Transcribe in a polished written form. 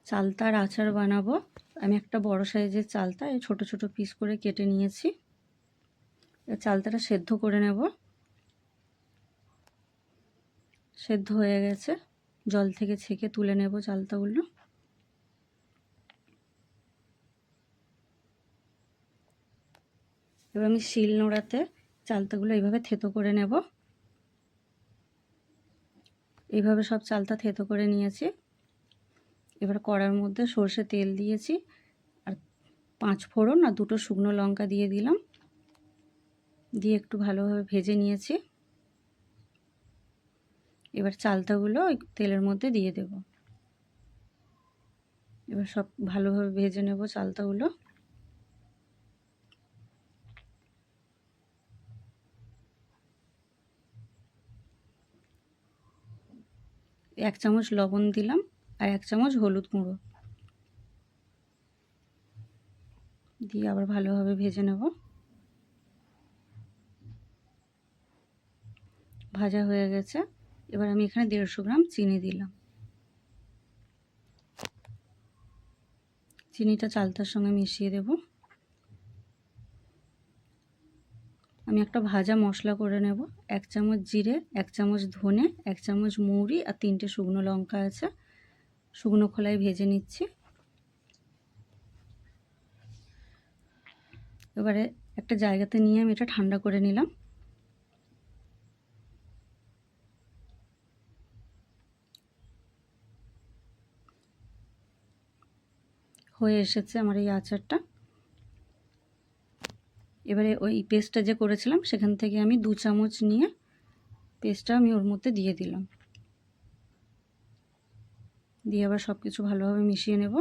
চালতার আচার বানাবো। আমি একটা বড় সাইজের চালতা এই ছোট ছোট পিস করে কেটে নিয়েছি। চালতাটা সেদ্ধ করে নেব। সেদ্ধ হয়ে গেছে, জল থেকে ছেঁকে তুলে নেব চালতাগুলো। এবার আমি শিল নোড়াতে চালতাগুলো এইভাবে থেতো করে নেব। এইভাবে সব চালতা থেতো করে নিয়েছি। এবার কড়ার মধ্যে সরষে তেল দিয়েছি, আর 5 ফোড়ন আর 2টো শুকনো লঙ্কা দিয়ে দিলাম। দিয়ে একটু ভালোভাবে ভেজে নিয়েছি। এবার চালতাগুলো ওই তেলের মধ্যে দিয়ে দেব। এবার সব ভালোভাবে ভেজে নেব চালতাগুলো। এক চামচ লবণ দিলাম আর 1 চামচ হলুদ গুঁড়ো দিয়ে আবার ভালোভাবে ভেজে নেব। ভাজা হয়ে গেছে। এবার আমি এখানে 150 গ্রাম চিনি দিলাম। চিনিটা চালতার সঙ্গে মিশিয়ে দেব। আমি একটা ভাজা মশলা করে নেব। 1 চামচ জিরে, 1 চামচ ধনে, 1 চামচ মৌরি আর 3টে শুকনো লঙ্কা আছে, শুকনো খোলায় ভেজে নিচ্ছি। এবারে একটা জায়গাতে নিয়ে আমি এটা ঠান্ডা করে নিলাম। হয়ে এসেছে আমার এই আচারটা। এবারে ওই পেস্টটা যে করেছিলাম সেখান থেকে আমি 2 চামচ নিয়ে পেস্টটা আমি ওর মধ্যে দিয়ে দিলাম। দিয়ে আবার সব কিছু ভালোভাবে মিশিয়ে নেব।